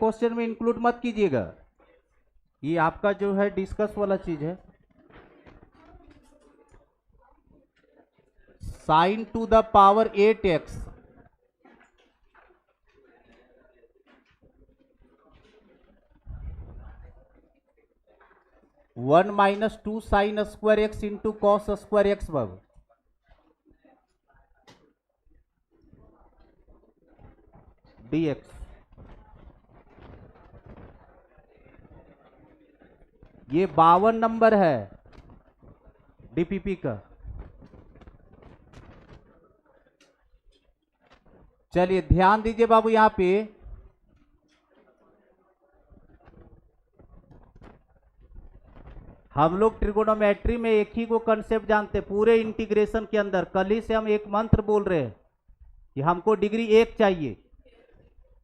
Question में include मत कीजिएगा, ये आपका जो है डिस्कस वाला चीज है। Sign to the power 8x one minus two sign square x into cos square x Babu. dx ये 52 नंबर है डीपीपी का। चलिए ध्यान दीजिए बाबू, यहां पे हम लोग ट्रिगोनोमेट्री में एक ही को कंसेप्ट जानते, पूरे इंटीग्रेशन के अंदर कल ही से हम एक मंत्र बोल रहे हैं कि हमको डिग्री 1 चाहिए,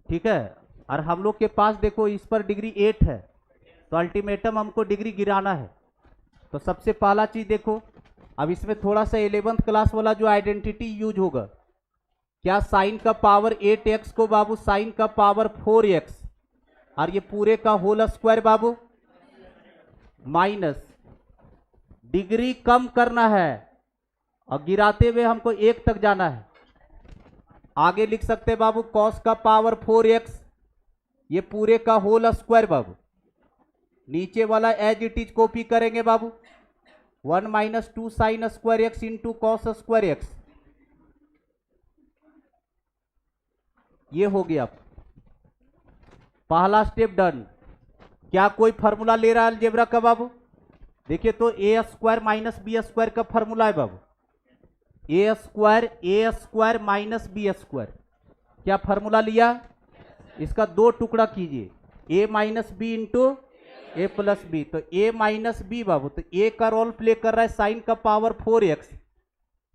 ठीक है। और हम लोग के पास देखो इस पर डिग्री 8 है, तो अल्टीमेटम हमको डिग्री गिराना है। तो सबसे पहला चीज देखो, अब इसमें थोड़ा सा 11th क्लास वाला जो आइडेंटिटी यूज होगा, क्या साइन का पावर 8x को बाबू साइन का पावर 4x और ये पूरे का होल स्क्वायर बाबू माइनस डिग्री कम करना है और गिराते हुए हमको 1 तक जाना है। आगे लिख सकते बाबू कॉस का पावर 4x ये पूरे का होल स्क्वायर बाबू, नीचे वाला एज इट इज कॉपी करेंगे बाबू 1 minus two sign square x into cos square x, ये हो गया पहला स्टेप डन। क्या कोई फॉर्मूला ले रहा है अलजेब्रा का बाबू? देखिए तो ए स्क्वायर माइनस बी स्क्वायर का फॉर्मूला है बाबू, ए स्क्वायर माइनस बी स्क्वायर। क्या फॉर्मूला लिया? इसका 2 टुकड़ा कीजिए, ए minus B into A plus B. तो ए माइनस बी बाबू, तो ए का रोल प्ले कर रहा है साइन का पावर 4x,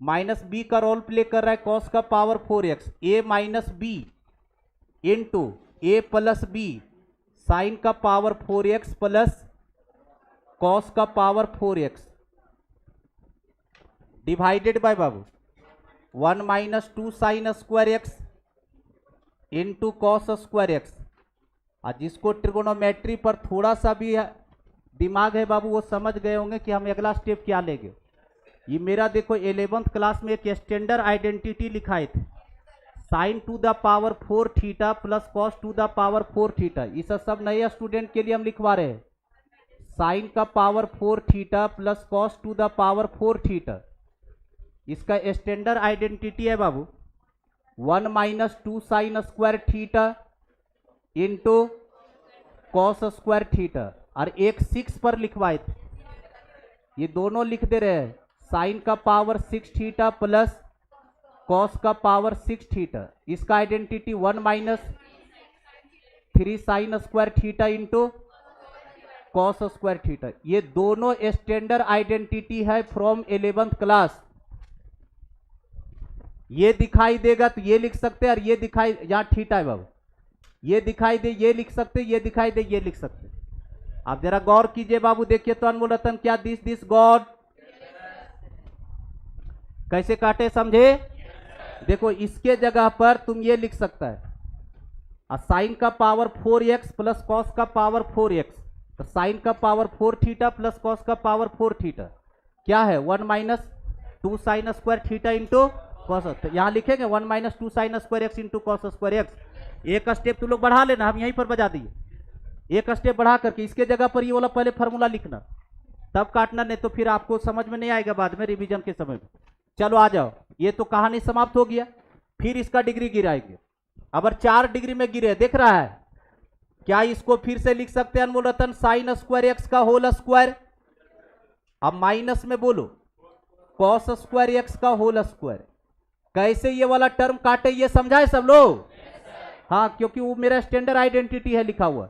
माइनस बी का रोल प्ले कर रहा है कॉस का power 4x। A minus B into A plus B sign का पावर 4x प्लस कॉस का power 4x divided by Babu 1 minus two sign square x into cos square x. और जिसको trigonometry पर थोड़ा सा भी दिमाग है बाबू वो समझ गए होंगे कि हम अगला स्टेप क्या लेंगे। ये मेरा देखो 11th क्लास में एक स्टैंडर्ड आइडेंटिटी लिखाए थे, sign to the power 4 theta plus cos two the power 4 theta. इस सब नए स्टूडेंट के लिए हम लिखवा रहे हैं, साइन का power 4 theta plus cos two the power 4 theta. इसका स्टैंडर्ड आइडेंटिटी है बाबू 1 minus two sine square theta into cos square theta. और एक 6 पर लिखवाए थे, ये दोनों लिख दे रहे हैं, साइन का पावर 6 थीटा प्लस कॉस का पावर 6 थीटा। इसका identity 1 minus 3 sine square theta into cos square theta. ये दोनों स्टैंडर्ड आइडेंटिटी है फ्रॉम 11th क्लास। ये दिखाई देगा तो ये लिख सकते हैं, और ये दिखाई यहां थीटा है बाबू, ये दिखाई दे ये लिख सकते, ये दिखाई दे ये लिख सकते। आप जरा गौर कीजिए बाबू, देखिए तो अनमोल रतन क्या दिस गॉड कैसे काटे समझे। देखो इसके जगह पर तुम ये लिख सकता है साइन का पावर 4x प्लस कॉस का पावर 4x। तो साइन का पावर 4 थीटा प्लस कॉस का पावर 4 थीटा क्या है 1 minus two sine square theta into cos. तो यहां लिखेंगे 1 minus two sign square x into cos square x. एक स्टेप तुम लोग बढ़ा लेना, हम यहीं पर बजा दिए। एक स्टेप बढ़ा करके इसके जगह पर ये वाला पहले फॉर्मूला लिखना, तब काटना, नहीं तो फिर आपको समझ में नहीं आएगा बाद में रिवीजन के समय में। चलो आ जाओ, ये तो कहानी समाप्त हो गया। फिर इसका डिग्री गिराएंगे। अगर 4 डिग्री में गिरे देख रहा है, क्या इसको फिर से लिख सकते हैं अनमोल रतन साइन स्क्वायर एक्स का होल स्क्वायर। अब माइनस में बोलो कॉस स्क्वायर एक्स का होल स्क्वायर। कैसे ये वाला टर्म काटे ये समझाए सब लोग? हाँ, क्योंकि वो मेरा स्टैंडर्ड आइडेंटिटी है लिखा हुआ।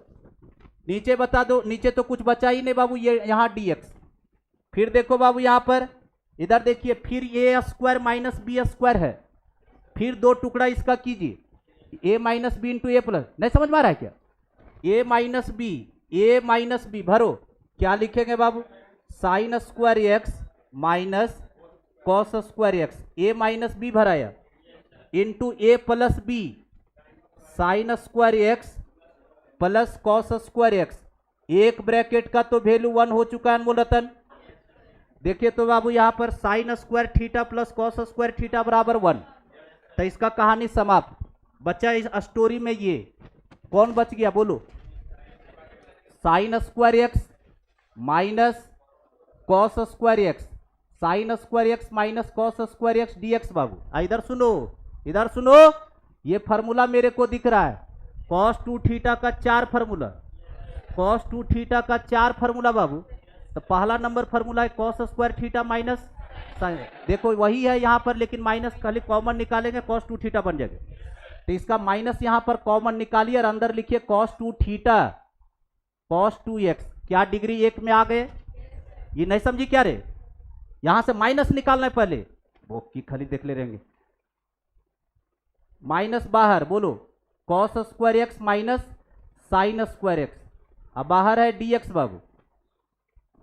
नीचे बता दो, नीचे तो कुछ बचा ही नहीं बाबू, ये यहां dx। फिर देखो बाबू यहां पर इधर देखिए, फिर ए स्क्वायर माइनस बी स्क्वायर है, फिर 2 टुकड़ा इसका कीजिए, ए minus B into A plus. नहीं समझ में आ रहा है क्या? ए माइनस बी भरो, क्या लिखेंगे बाबू sine square x minus cos square x. A minus B भराया into A plus B sine square x plus cos square x, एक ब्रैकेट का तो वैल्यू 1 हो चुका है अनमोल रतन। देखिए तो बाबू यहां पर sine square theta plus cos square theta बराबर 1, तो इसका कहानी समाप्त। बच्चा इस स्टोरी में ये कौन बच गया बोलो? Sine square x minus cos square x, sine square x minus cos square x dx. बाबू इधर सुनो, इधर सुनो, ये फार्मूला मेरे को दिख रहा है, कॉस 2 थीटा का 4 फार्मूला, कॉस 2 थीटा का 4 फार्मूला बाबू। तो पहला नंबर फार्मूला है cos square theta minus sine, देखो वही है यहाँ पर, लेकिन माइनस खाली कॉमन निकालेंगे कॉस 2 थीटा बन जाएगा। तो इसका माइनस यहाँ पर कॉमन निकालिए और अंदर लिखिए कॉस 2 थीटा कॉस 2x। क्या डिग्री 1 में आ गए? ये नहीं समझी क्या रे? यहां से माइनस निकालना है पहले, वो की खाली देख ले रहेंगे। माइनस बाहर बोलो, cos square x minus sign square x, अब बाहर है dx बाबू,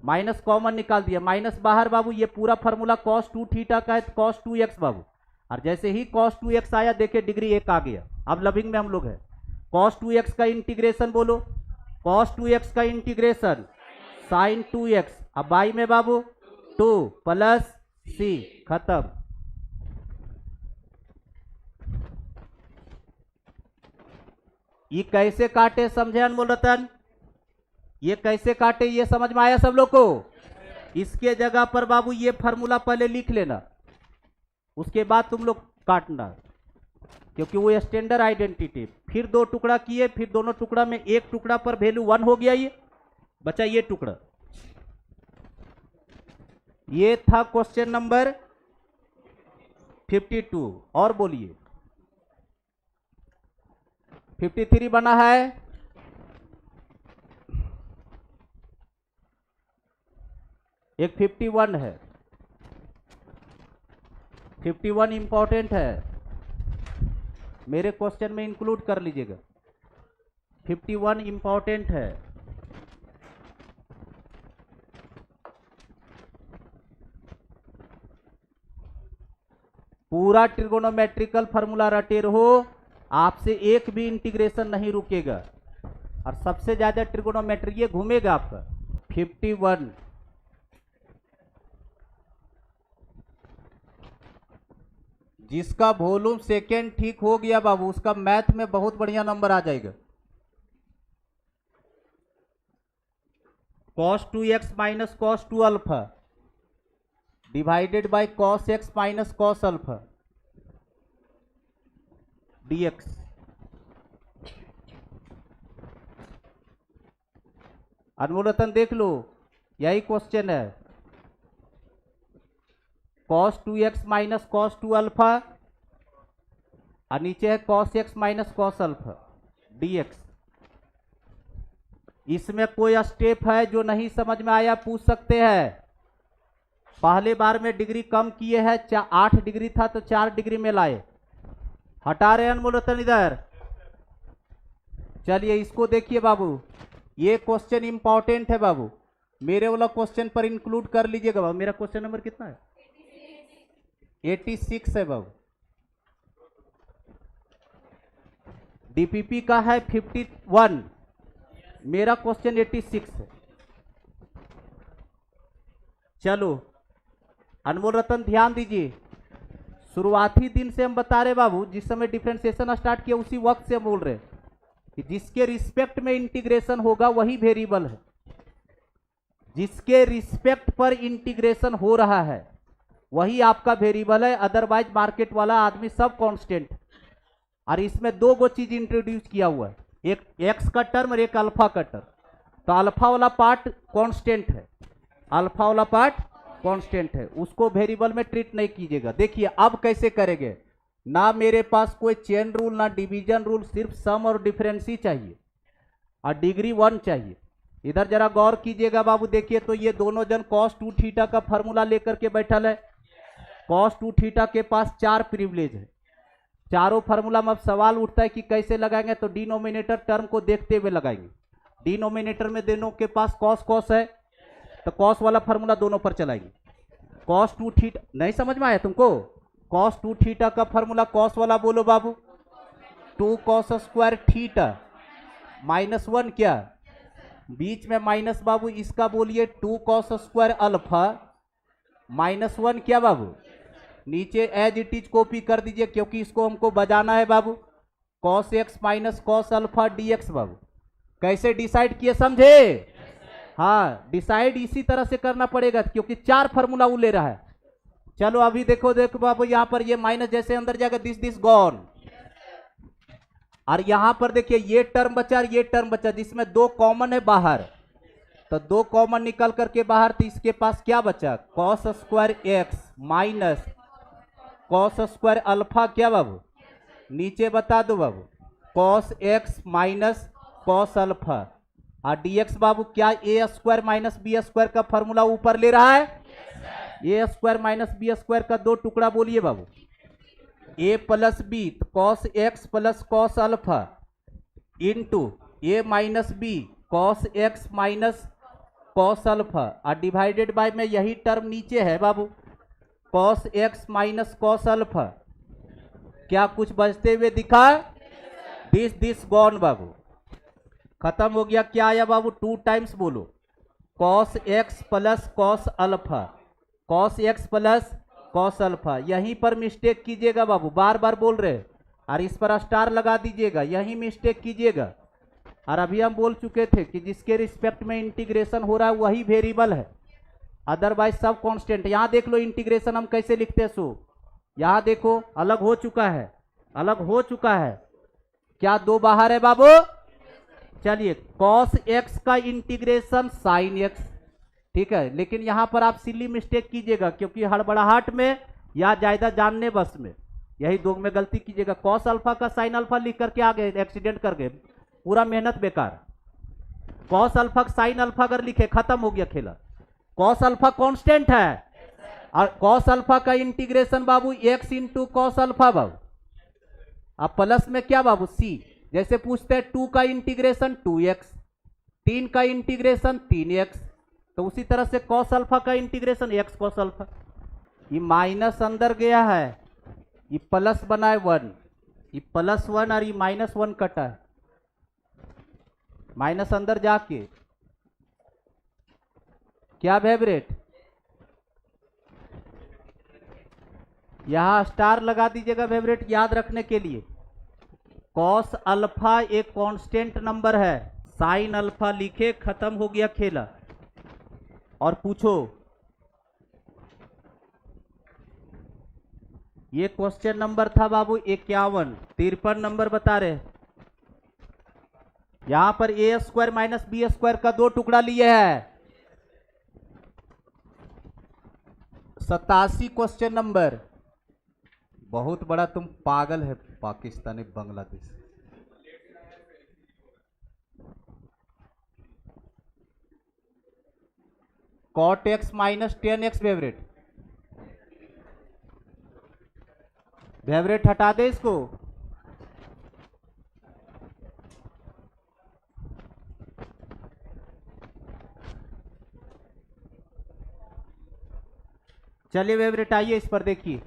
माइनस कॉमन निकाल दिया, माइनस बाहर बाबू। ये पूरा फार्मूला कॉस 2 थीटा का है कॉस 2x बाबू, और जैसे ही कॉस 2x आया देखिए डिग्री 1 आ गया। अब लविंग में हम लोग है, कॉस 2x का इंटीग्रेशन बोलो, कॉस 2x का इंटीग्रेशन साइन 2x, अब बाई में बाबू 2 प्लस c, खत्म। ये कैसे काटे समझे अनमोल रतन? ये कैसे काटे ये समझ में आया सब लोग को? इसके जगह पर बाबू ये फार्मूला पहले लिख लेना, उसके बाद तुम लोग काटना, क्योंकि वो स्टैंडर्ड आइडेंटिटी। फिर 2 टुकड़ा किए, फिर दोनों टुकड़ा में एक टुकड़ा पर वैल्यू 1 हो गया। ये बचा ये टुकड़ा, ये था क्वेश्चन नंबर 52। और बोलिए 53 बना है। एक 51 है, 51 इंपॉर्टेंट है, मेरे क्वेश्चन में इंक्लूड कर लीजिएगा। 51 इंपॉर्टेंट है। पूरा ट्रिगोनोमेट्रिकल फार्मूला रटे रहो, आपसे एक भी इंटीग्रेशन नहीं रुकेगा, और सबसे ज्यादा ट्रिगोनोमेट्री ये घूमेगा आपका। 51 जिसका वॉल्यूम सेकेंड ठीक हो गया बाबू, उसका मैथ में बहुत बढ़िया नंबर आ जाएगा। cos 2x minus cos 2 alpha divided by cos x minus cos alpha dx। अनमोल रतन देख लो, यही क्वेश्चन है, cos 2x minus cos 2 alpha, और नीचे है cos x minus cos alpha dx। इसमें कोई स्टेप है जो नहीं समझ में आया पूछ सकते हैं। पहले बार में डिग्री कम किए हैं, 8 डिग्री था तो 4 डिग्री में लाए, हटा रहे अनमोल रतन इधर। चलिए इसको देखिए बाबू, ये क्वेश्चन इंपॉर्टेंट है बाबू, मेरे वाला क्वेश्चन पर इंक्लूड कर लीजिएगा बाबू। मेरा क्वेश्चन नंबर कितना है? 86 है बाबू। डीपीपी का है 51, मेरा क्वेश्चन 86 है। चलो अनमोल रतन ध्यान दीजिए, शुरुआती दिन से हम बता रहे बाबू, जिस समय डिफरेंशिएशन स्टार्ट किया उसी वक्त से हम बोल रहे कि जिसके रिस्पेक्ट में इंटीग्रेशन होगा वही वेरिएबल है, जिसके रिस्पेक्ट पर इंटीग्रेशन हो रहा है वही आपका वेरिएबल है, अदरवाइज मार्केट वाला आदमी सब कांस्टेंट। और इसमें 2 गो चीज इंट्रोड्यूस किया हुआ है, एक एक्स का टर्म और एक अल्फा का टर्म। तो अल्फा वाला पार्ट कांस्टेंट है, अल्फा वाला पार्ट कांस्टेंट है, उसको वेरिएबल में ट्रीट नहीं कीजिएगा। देखिए अब कैसे करेंगे, ना मेरे पास कोई चेन रूल ना डिवीजन रूल, सिर्फ सम और डिफरेंस ही चाहिए और डिग्री 1 चाहिए। इधर जरा गौर कीजिएगा बाबू, देखिए तो ये दोनों जन cos 2 थीटा का फॉर्मूला लेकर के बैठल है। cos 2 थीटा के पास 4 प्रिविलेज है, चारों फार्मूला में अब सवाल उठता है कि कैसे लगाएंगे, तो डिनोमिनेटर टर्म को देखते हुए लगाएंगे। डिनोमिनेटर में दोनों के पास cos cos है, तो cos वाला फार्मूला दोनों पर चलाएंगे। cos 2 थीटा नहीं समझ में आया तुमको? cos 2 थीटा का फार्मूला cos वाला बोलो बाबू, 2 cos स्क्वायर थीटा -1 क्या, बीच में माइनस बाबू, इसका बोलिए 2 cos स्क्वायर अल्फा -1 क्या बाबू, नीचे एज इट इज कॉपी कर दीजिए क्योंकि इसको हमको बजाना है बाबू, cos x minus cos alpha dx बाबू। कैसे डिसाइड किए समझे? हाँ, डिसाइड इसी तरह से करना पड़ेगा क्योंकि 4 फार्मूला वो ले रहा है। चलो अभी देखो देखो बाबू, यहां पर ये माइनस जैसे अंदर जाएगा, दिस गॉन, और यहां पर देखिए ये टर्म बचा और ये टर्म बचा जिसमें 2 कॉमन है बाहर, तो 2 कॉमन निकल करके बाहर, तो इसके पास क्या बचा, cos square x minus cos square alpha क्या बाबू, नीचे बता दो बाबू, cos x minus cos alpha, और dx बाबू क्या, a square minus B square का फॉर्मूला ऊपर ले रहा है, a square minus B square का 2 टुकड़ा बोलिए बाबू, a plus B, cos x plus cos alpha into a minus B cos x minus cos alpha, और डिवाइडेड बाय में यही टर्म नीचे है बाबू, cos x minus cos alpha. क्या कुछ बचते हुए दिखा, दिस गॉन बाबू, खत्म हो गया। क्या आया बाबू, 2 टाइम्स बोलो, cos x plus cos alpha, cos x plus cos alpha. यहीं पर मिस्टेक कीजिएगा बाबू, बार बार बोल रहे, और इस पर स्टार लगा दीजिएगा, यहीं मिस्टेक कीजिएगा। और अभी हम बोल चुके थे कि जिसके रिस्पेक्ट में इंटीग्रेशन हो रहा है वही वेरिएबल है, अदरवाइज सब कांस्टेंट। यहां देख लो इंटीग्रेशन हम कैसे लिखते हैं, सो यहां देखो अलग हो चुका है, अलग हो चुका है, क्या 2 बाहर है बाबू। चलिए cos x का इंटीग्रेशन sin x, ठीक है, लेकिन यहां पर आप सिली मिस्टेक कीजिएगा क्योंकि हड़बड़ाहट में या ज्यादा जानने बस में यही 2 में गलती कीजिएगा। cos अल्फा का sin अल्फा लिख करके आ गए, एक्सीडेंट कर गए, पूरा मेहनत बेकार। cos अल्फा sin अल्फा अगर लिखे खत्म हो गया खेला। cos अल्फा कांस्टेंट है और cos अल्फा का इंटीग्रेशन बाबू x इंटू cos अल्फा बाबू, अब प्लस में क्या बाबू c, जैसे पूछते हैं 2 का इंटीग्रेशन 2x, 3 का इंटीग्रेशन 3x, तो उसी तरह से cos अल्फा का इंटीग्रेशन x cos अल्फा। ये माइनस अंदर गया है, ये प्लस बना है 1, ये +1 और ये -1 कटा है, माइनस अंदर जाके क्या वाइब्रेट, यहां स्टार लगा दीजिएगा वाइब्रेट याद रखने के लिए। cos अल्फा एक कांस्टेंट नंबर है, sin अल्फा लिखे, खत्म हो गया खेला। और पूछो, ये क्वेश्चन नंबर था बाबू 51, 53 नंबर बता रहे। यहां पर a square minus B square का 2 टुकड़ा लिए है। 87 क्वेश्चन नंबर, बहुत बड़ा तुम पागल है Pakistani Bangladesh. cot x minus 10x favourite, favourite हटा दे इसको। चलिए फेवरेट आइए इस पर देखिए,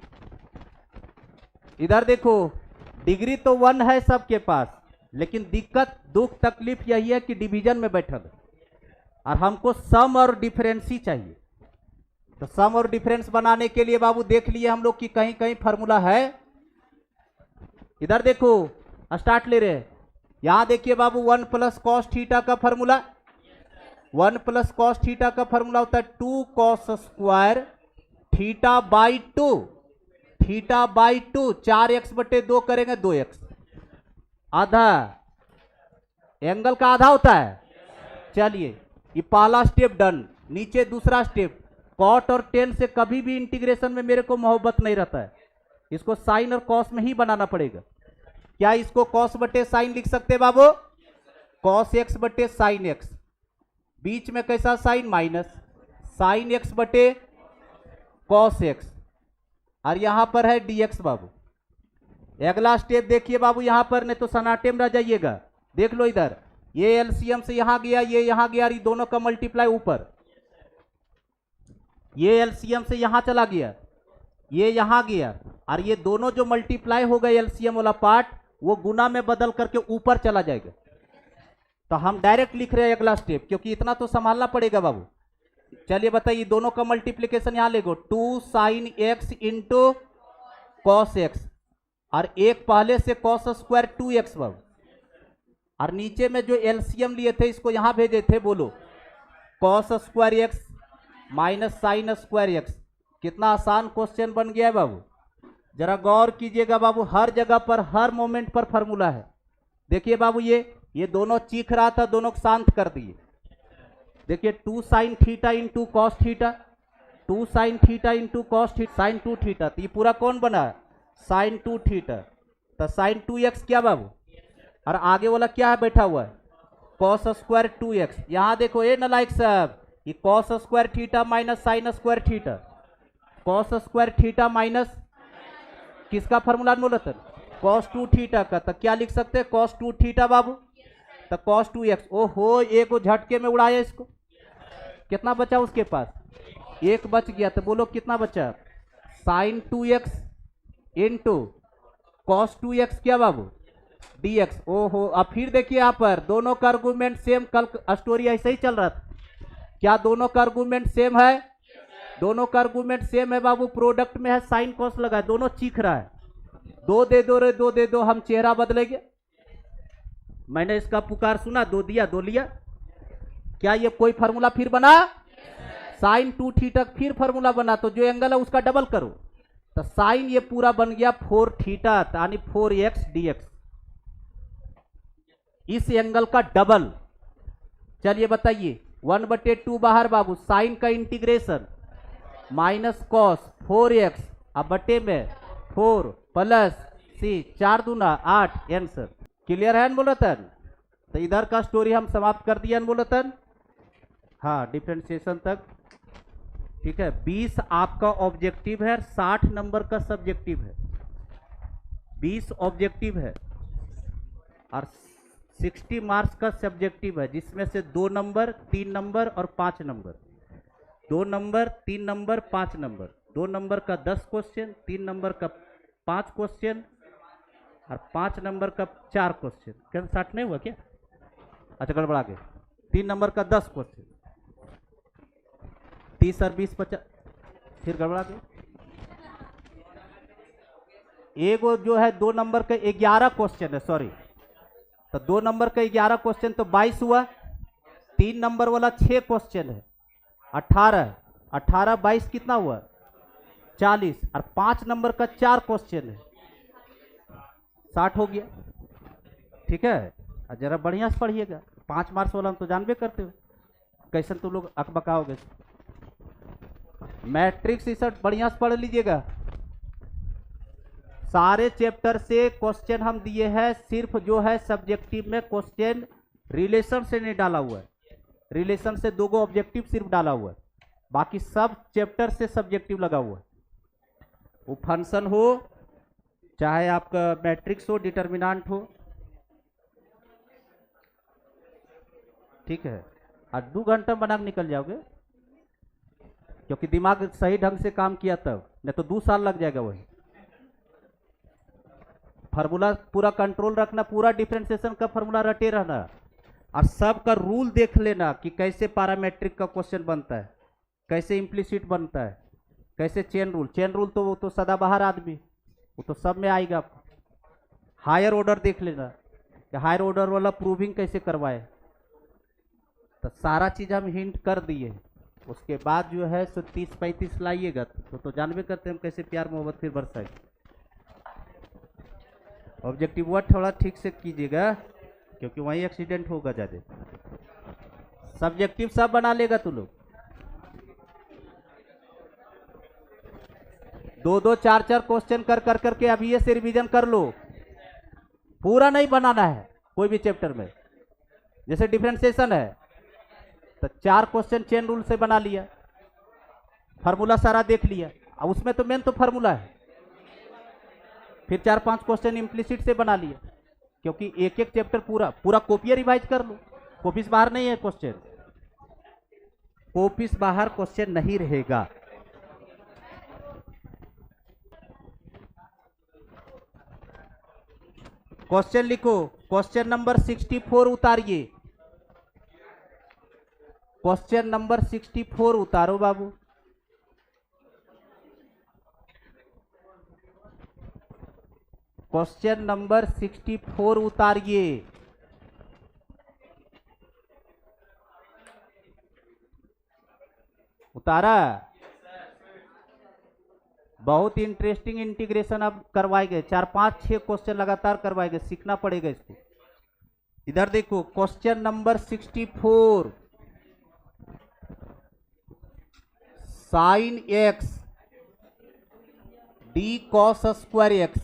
इधर देखो डिग्री तो 1 है सबके पास, लेकिन दिक्कत दुख तकलीफ यही है कि डिवीजन में बैठल और हमको सम और डिफरेंस ही चाहिए। तो सम और डिफरेंस बनाने के लिए बाबू देख लिए हम लोग कि कहीं कहीं फार्मूला है। इधर देखो स्टार्ट ले रहे हैं, यहां देखिए बाबू 1 प्लस cos थीटा का फार्मूला, 1 प्लस cos थीटा का फार्मूला होता है 2 cos square theta by 2, theta by 2, 4x बटे 2 करेंगे 2x, आधा एंगल का आधा होता है। चलिए ये पहला स्टेप डन। नीचे दूसरा स्टेप, कॉट और टेन से कभी भी इंटीग्रेशन में मेरे को मोहब्बत नहीं रहता है, इसको साइन और कॉस में ही बनाना पड़ेगा। क्या इसको कॉस बटे साइन लिख सकते हैं बाबू, कॉस एक्स बटे साइन एक्स, बीच में कैसा साइन माइनस साइन एक्स बटे कॉस एक्स, और यहां पर है डीएक्स बाबू। अगला स्टेप देखिए बाबू, यहां पर नहीं तो सनाटे में रह जाइएगा। देख लो इधर, ये एलसीएम से यहां गया, ये यहां गया, ये दोनों का मल्टीप्लाई ऊपर, ये एलसीएम से यहां चला गया, ये यहां गया, और ये दोनों जो मल्टीप्लाई हो गए एलसीएम वाला पार्ट वो गुना में बदल करके ऊपर चला जाएगा। तो हम डायरेक्ट लिख रहे हैं अगला स्टेप, क्योंकि इतना तो संभालना पड़ेगा बाबू। चलिए बताइए, दोनों का मल्टीप्लीकेशन यहां ले गो, 2 sine x into cos x, और एक पहले से कॉस स्क्वायर 2x बाबू, और नीचे में जो एलसीएम लिए थे इसको यहां भेजे थे, बोलो cos square x minus sign square x. कितना आसान क्वेश्चन बन गया है बाबू, जरा गौर कीजिएगा बाबू, हर जगह पर हर मोमेंट पर फॉर्मूला है। देखिए बाबू, ये दोनों चीख रहा था, दोनों को शांत कर दिए। देखिए 2 sine theta into cos theta, 2 sine theta into cos theta, sine 2 theta, तो ये पूरा कौन बना है, साइन 2 थीटा। तो साइन 2x क्या बाबू, और आगे वाला क्या है बैठा हुआ है, कॉस स्क्वायर 2x। यहां देखो ये नालायक साहब, ये cos square theta minus sine square theta, cos square theta minus किसका फॉर्मूला बोला था, कॉस 2 थीटा का। तो क्या लिख सकते हैं, कॉस 2 थीटा बाबू, तो कॉस 2x। ओहो, एक झटके में उड़ाया इसको। कितना बचा उसके पास, एक बच गया, तो बोलो कितना बचा, sign 2x into cos 2x क्या बाबू, dx। ओहो, अब फिर देखिए यहाँ पर दोनों का आर्गूमेंट सेम, कल स्टोरी ऐसे ही चल रहा था, क्या दोनों का आर्गूमेंट सेम है, दोनों का आर्गूमेंट सेम है बाबू। प्रोडक्ट में है साइन कॉस लगा है, दोनों चीख रहा है, 2 दे दो रे 2 दे दो, हम चेहरा बदलेंगे। मैंने इसका पुकार सुना, 2 दिया 2 लिया। क्या ये कोई फार्मूला फिर बना, साइन 2 थीटा फिर फार्मूला बना, तो जो एंगल है उसका डबल करो, तो साइन ये पूरा बन गया 4 थीटा, यानी 4x dx, इस एंगल का डबल। चलिए बताइए, 1/2 बाहर बाबू, साइन का इंटीग्रेशन माइनस कॉस 4x, अब बटे में 4 प्लस c, 4 दूना 8 आंसर। क्लियर है बोलतन, तो इधर का स्टोरी हम समाप्त कर दिया बोलतन। हाँ, डिफरेंशिएशन तक ठीक है। 20 आपका ऑब्जेक्टिव है, 60 नंबर का सब्जेक्टिव है। 20 ऑब्जेक्टिव है और 60 मार्क्स का सब्जेक्टिव है, जिसमें से 2 नंबर 3 नंबर और 5 number, 2 number 3 number 5 number, 2 number का 10 क्वेश्चन, 3 नंबर का 5 क्वेश्चन और 5 नंबर का 4 क्वेश्चन। क्या 60 नहीं हुआ क्या, अच्छा गड़बड़ा गया, 3 नंबर का 10 क्वेश्चन, 30 और 20 50, फिर गड़बड़ा गया। एक जो है 2 नंबर का 11 क्वेश्चन है, सॉरी, तो 2 नंबर का 11 क्वेश्चन तो 22 हुआ, 3 नंबर वाला 6 क्वेश्चन है, 18, 18 22 कितना हुआ 40, और 5 नंबर का 4 क्वेश्चन है, 60 हो गया। ठीक है, जरा बढ़िया से पढ़िएगा, 5 मार्क्स वाला हम तो जानबे करते हो, कैसे तुम लोग अकबकाओगे। मैट्रिक्स इसे बढ़िया से पढ़ लीजिएगा, सारे चैप्टर से क्वेश्चन हम दिए हैं, सिर्फ जो है सब्जेक्टिव में क्वेश्चन रिलेशन से नहीं डाला हुआ है, रिलेशन से 2 ऑब्जेक्टिव सिर्फ डाला हुआ है, बाकी सब चैप्टर से सब्जेक्टिव लगा हुआ है। वो फंक्शन हो, चाहे आपका मैट्रिक्स हो, डिटर्मिनेंट हो, ठीक है। और 2 घंटा बना के निकल जाओगे, क्योंकि दिमाग सही ढंग से काम किया तब, नहीं तो 2 साल लग जाएगा। वही फार्मूला पूरा कंट्रोल रखना, पूरा डिफरेंशिएशन का फार्मूला रटे रहना, और सब का रूल देख लेना कि कैसे पैरामीट्रिक का क्वेश्चन बनता है, कैसे इम्प्लिसिट बनता है, कैसे चेन रूल। चेन रूल तो वो तो सदाबहार आदमी, वो तो सब में आएगा। हायर ऑर्डर देख लेना कि हायर ऑर्डर वाला प्रूविंग कैसे करवाए, तो सारा चीज हम हिंट कर दिए। उसके बाद जो है 30-35 लाइएगा तो जानबे करते हैं हम कैसे प्यार मोहब्बत फिर बरसाए। ऑब्जेक्टिव वर्ड थोड़ा ठीक से कीजिएगा, क्योंकि वहीं एक्सीडेंट होगा ज्यादा। सब्जेक्टिव सब बना लेगा तू लोग, 2-2 4-4 क्वेश्चन कर करके अभी ये से रिवीजन कर लो। पूरा नहीं बनाना है कोई भी चैप्टर में, जैसे डिफरेंशिएशन है तो 4 क्वेश्चन चेन रूल से बना लिया, फार्मूला सारा देख लिया, और उसमें तो मेन तो फार्मूला है। फिर 4-5 क्वेश्चन इम्प्लिसिट से बना लिया, क्योंकि एक एक चैप्टर पूरा कॉपी रिवाइज कर लो। कॉपी से बाहर नहीं है क्वेश्चन, कॉपी से बाहर क्वेश्चन नहीं रहेगा। क्वेश्चन लिखो, क्वेश्चन नंबर 64 उतारिए, क्वेश्चन नंबर 64 उतारो बाबू। Question number 64 उतारिए। उतारा? बहुत इंटरेस्टिंग इंटीग्रेशन अब करवाएंगे, 4-5-6 क्वेश्चन लगातार करवाएंगे, सीखना पड़ेगा इसको। इधर देखो question number 64, sine x d cos square x.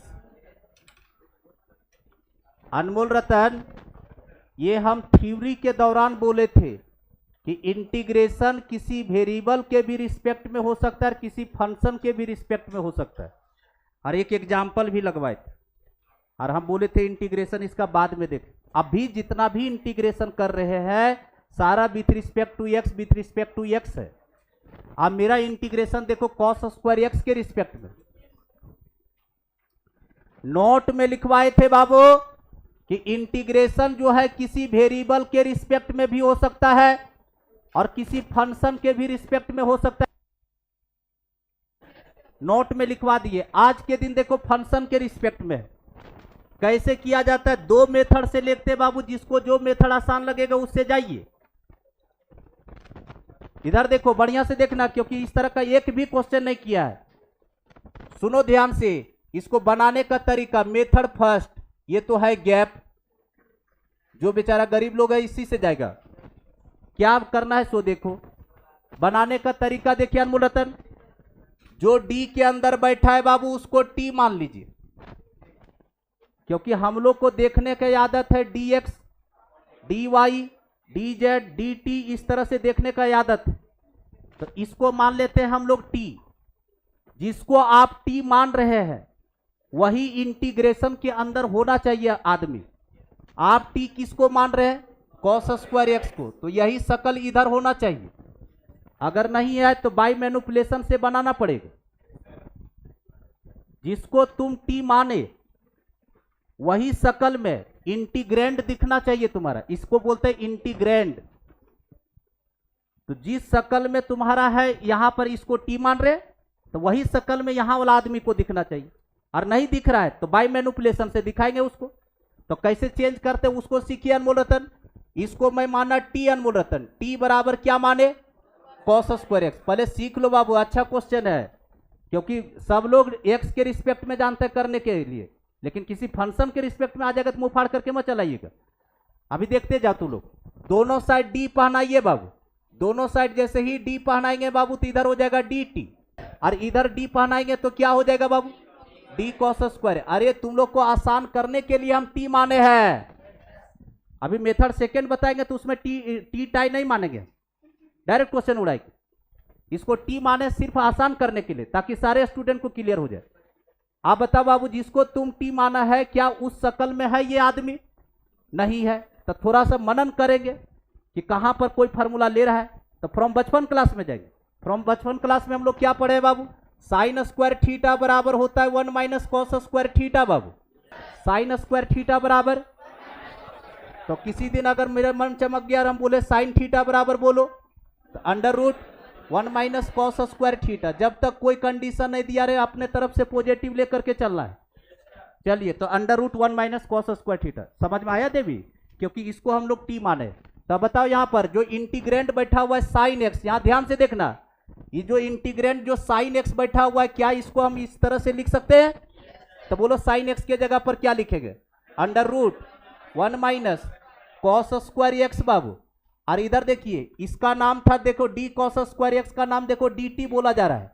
Anmol Ratan, ये हम थ्योरी के दौरान बोले थे कि इंटीग्रेशन किसी वेरिएबल के भी रिस्पेक्ट में हो सकता है और किसी फंक्शन के भी रिस्पेक्ट में हो सकता है, और एक एग्जाम्पल भी लगवाए थे, और हम बोले थे इंटीग्रेशन इसका बाद में देख। अभी जितना भी इंटीग्रेशन कर रहे हैं सारा with respect to X, with respect to X है। अब मेरा इंटीग्रेशन देखो कॉस स्क्वायर एक्स के रिस्पेक्ट में। नोट में लिखवाए थे बाबू कि इंटीग्रेशन जो है किसी वेरिएबल के रिस्पेक्ट में भी हो सकता है और किसी फंक्शन के भी रिस्पेक्ट में हो सकता है। नोट में लिखवा दिए। आज के दिन देखो फंक्शन के रिस्पेक्ट में कैसे किया जाता है, 2 मेथड से लेते बाबू, जिसको जो मेथड आसान लगेगा उससे जाइए। इधर देखो बढ़िया से देखना, क्योंकि इस तरह का एक भी क्वेश्चन नहीं किया है। सुनो ध्यान से, इसको बनाने का तरीका, मेथड फर्स्ट, ये तो है गैप, जो बेचारा गरीब लोग है इसी से जाएगा। क्या करना है सो देखो, बनाने का तरीका देखिए अनमोल रतन। जो डी के अंदर बैठा है बाबू उसको टी मान लीजिए, क्योंकि हम लोग को देखने की आदत है D X, D Y, D Z, D T, इस तरह से देखने का आदत है। तो इसको मान लेते हैं हम लोग टी। जिसको आप टी मान रहे हैं वही इंटीग्रेशन के अंदर होना चाहिए आदमी। आप टी किसको मान रहे हैं? कॉस स्क्वायर एक्स को, तो यही शकल इधर होना चाहिए। अगर नहीं है तो बाय मैनिपुलेशन से बनाना पड़ेगा। जिसको तुम टी माने वही शकल में इंटीग्रैंड दिखना चाहिए तुम्हारा, इसको बोलते हैं इंटीग्रैंड। तो जिस शकल में तुम्हारा है यहां पर इसको टी मान रहे तो वही शकल में यहां वाला आदमी को दिखना चाहिए, और नहीं दिख रहा है तो बाय मैनिपुलेशन से दिखाएंगे उसको। तो कैसे चेंज करते उसको सीखिए अनमोल रतन। इसको मैं माना टी अनमोल रतन, टी बराबर क्या माने? Cos square x. पहले सीख लो बाबू, अच्छा क्वेश्चन है, क्योंकि सब लोग एक्स के रिस्पेक्ट में जानते हैं करने के लिए, लेकिन किसी फंक्शन के रिस्पेक्ट में आ जाएगा तो मुंह फाड़ करके मत चलाइएगा। अभी देखते जाओ तुम लोग। दोनों साइड डी पहनाइए बाबू, दोनों साइड जैसे ही डी पहनाएंगे बाबू तो इधर हो जाएगा डी टी, और इधर डी पहनाएंगे तो क्या हो जाएगा बाबू? D cos square. अरे तुम लोग को आसान करने के लिए हम टी माने हैं। अभी मेथड सेकेंड बताएंगे तो उसमें टी टाई नहीं मानेंगे, डायरेक्ट क्वेश्चन उड़ाएंगे। इसको टी माने सिर्फ आसान करने के लिए, ताकि सारे स्टूडेंट को क्लियर हो जाए। आप बताओ बाबू, जिसको तुम टी माना है क्या उस शकल में है ये आदमी? नहीं है। तो थोड़ा सा मनन करेंगे कि कहां पर कोई फार्मूला ले रहा है। तो फ्रॉम बचपन क्लास में जाएंगे। फ्रॉम बचपन क्लास में हम लोग क्या पढ़े बाबू? साइन स्क्वायर थीटा बराबर होता है 1 माइनस कॉस स्क्वायर थीटा बाबू। साइन स्क्वायर थीटा बराबर, तो किसी दिन अगर मेरा मन चमक गया और हम बोले साइन थीटा बराबर बोलो, तो under root 1 minus cos square theta. जब तक कोई कंडीशन नहीं दिया रहे अपने तरफ से पॉजिटिव लेकर के चलना है। चलिए, तो under root 1 minus cos square theta समझ में आया देवी? क्योंकि इसको हम लोग टी माने। तो बताओ यहां पर जो इंटीग्रेंड बैठा हुआ है साइन एक्स, यहां ध्यान से देखना, ये जो इंटीग्रेंड जो साइन एक्स बैठा हुआ है, क्या इसको हम इस तरह से लिख सकते हैं? तो बोलो साइन एक्स के जगह पर क्या लिखेंगे? Under root 1 minus cos square x बाबू। और इधर देखिए इसका नाम था, देखो डी कॉस स्क्वायर एक्स का नाम देखो डी टी बोला जा रहा है।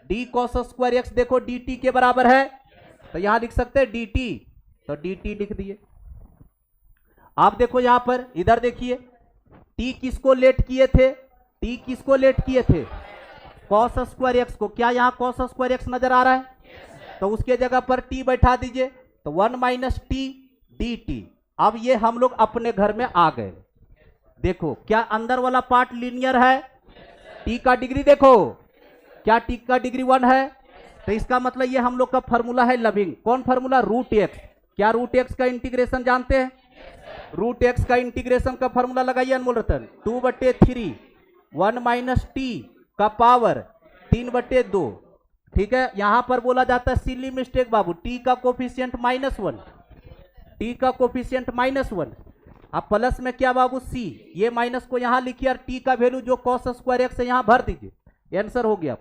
डी कॉस स्क्वायर एक्स देखो डी टी के बराबर है, तो यहां लिख सकते हैं डी टी, तो डी टी लिख दिए। आप देखो यहां पर, इधर देखिए टी किसको लेट किए थे? टी किसको लेट किए थे? कॉस स्क्वायर एक्स को। क्या यहां कॉस स्क्वायर एक्स नजर आ रहा है? तो उसके जगह पर टी बैठा दीजिए, तो 1 माइनस टी डी टी। अब ये हम लोग अपने घर में आ गए। देखो क्या अंदर वाला पार्ट लीनियर है? टी का डिग्री देखो, क्या टी का डिग्री 1 है? तो इसका मतलब ये हम लोग का फॉर्मूला है लविंग। कौन फॉर्मूला? Root X. क्या रूट एक्स का इंटीग्रेशन जानते हैं? रूट एक्स का इंटीग्रेशन का फॉर्मूला लगाइए अनमोल रतन, 2/3 1 माइनस टी का पावर 3/2। ठीक है, यहां पर बोला जाता है सिली मिस्टेक बाबू, टी का कोफिशियंट -1, टी का कोफिशियंट -1। अब प्लस में क्या बाबू सी, ये माइनस को यहां लिखिए और टी का वैल्यू जो cos स्क्वायर एक्स है यहां भर दीजिए, आंसर हो गया।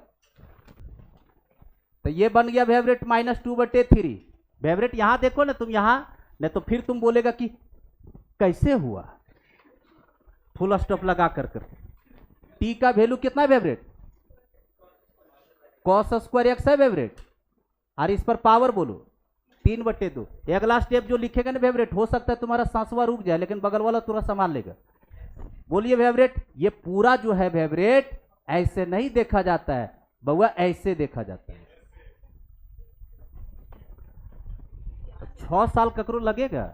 तो ये बन गया वेवरेट -2/3। वेवरेट यहां देखो ना तुम, यहां नहीं तो फिर तुम बोलेगा कि कैसे हुआ, फुल स्टॉप लगा कर टी का वैल्यू कितना है वेवरेट, cos स्क्वायर एक्स है वेवरेट, और इस पर पावर बोलो 3/2। अगला स्टेप जो लिखेगा ना वेवरेट, हो सकता है तुम्हारा सांसवा रुक जाए लेकिन बगल वाला तुरंत संभाल लेगा। बोलिए वेवरेट, ये पूरा जो है वेवरेट ऐसे नहीं देखा जाता है बउआ, ऐसे देखा जाता है। 6 साल ककरो लगेगा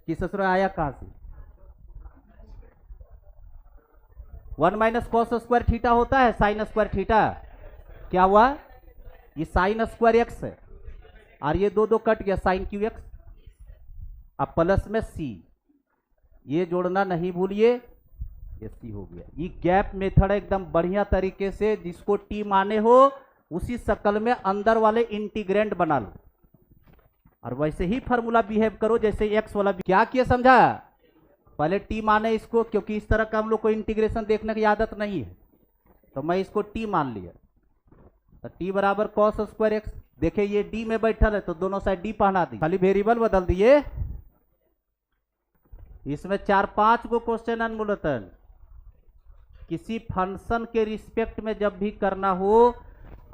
कि ससुर आया कहां से। 1 माइनस cos स्क्वायर थीटा होता है साइन स्क्वायर थीटा, क्या हुआ, ये साइन स्क्वायर एक्स है और ये दो कट गया साइन क्यू एक्स। अब प्लस में सी, ये जोड़ना नहीं भूलिए, ये सी हो गया। ये गैप मेथड एकदम बढ़िया तरीके से, जिसको टी माने हो उसी शक्ल में अंदर वाले इंटीग्रेंड बना लो और वैसे ही फॉर्मूला बिहेव करो जैसे एक्स वाला। क्या किया समझा, पहले टी माने इसको, क्योंकि इस तरह का हम लोग को इंटीग्रेशन देखने की आदत नहीं है, तो मैं इसको टी मान लिया। तो टी बराबर cos स्क्वायर एक्स, देखिए ये डी में बैठल है तो दोनों साइड डी पहना दी, खाली वेरिएबल बदल दिए। इसमें 4-5 गो क्वेश्चन अनमूलतन किसी फंक्शन के रिस्पेक्ट में जब भी करना हो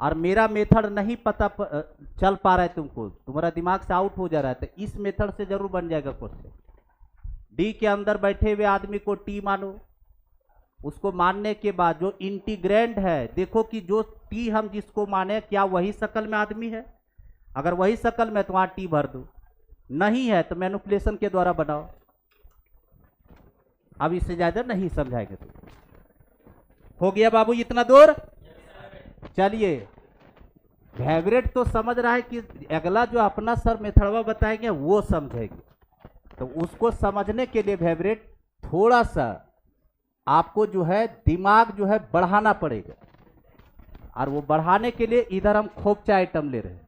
और मेरा मेथड नहीं पता चल पा रहा है तुमको, तुम्हारा दिमाग से आउट हो जा रहा है, तो इस मेथड से जरूर बन जाएगा क्वेश्चन। डी के अंदर बैठे हुए आदमी को टी मानो, उसको मानने के बाद जो इंटीग्रेंड है, देखो कि जो टी हम जिसको माने क्या वही शक्ल में आदमी है, अगर वही शक्ल में तो वहां टी भर दो, नहीं है तो मैनिपुलेशन के द्वारा बनाओ। अब इससे ज्यादा नहीं समझाएंगे तो हो गया बाबू इतना दूर। चलिए वेवरेट तो समझ रहा है कि अगला जो अपना सर मेथडवा बताएंगे वो समझेंगे, तो उसको समझने के लिए वेवरेट थोड़ा सा आपको जो है दिमाग जो है बढ़ाना पड़ेगा, और वो बढ़ाने के लिए इधर हम खोपचा आइटम ले रहे हैं,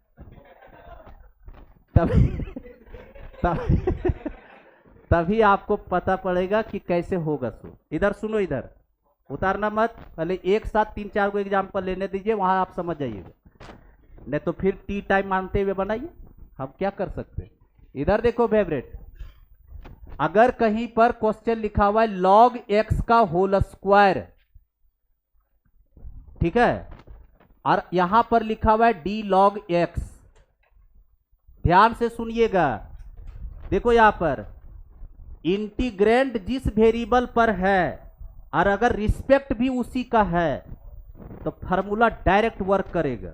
तभी आपको पता पड़ेगा कि कैसे होगा। इधर सुनो, इधर उतारना मत, पहले एक साथ 3-4 को एग्जाम्पल लेने दीजिए, वहां आप समझ जाइएगा, नहीं तो फिर टी टाइम मानते हुए बनाइए। हम क्या कर सकते हैं, इधर देखो वेवरेट, अगर कहीं पर क्वेश्चन लिखा हुआ है log x का होल स्क्वायर, ठीक है, और यहां पर लिखा हुआ है d log x, ध्यान से सुनिएगा, देखो यहां पर इंटीग्रेंड जिस वेरिएबल पर है और अगर रिस्पेक्ट भी उसी का है तो फॉर्मूला डायरेक्ट वर्क करेगा,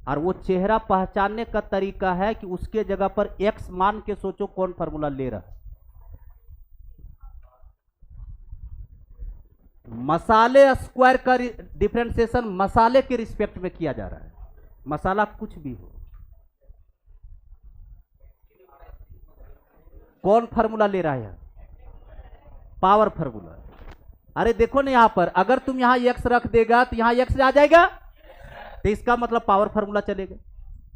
और वो चेहरा पहचानने का तरीका है कि उसके जगह पर x मान के सोचो कौन फॉर्मूला ले रहा है। मसाले स्क्वायर का डिफरेंशिएशन मसाले के रिस्पेक्ट में किया जा रहा है, मसाला कुछ भी हो, कौन फार्मूला ले रहा है, पावर फार्मूला। अरे देखो ना यहां पर अगर तुम यहां x रख देगा तो यहां x आ जाएगा, तो इसका मतलब पावर फार्मूला चलेगा।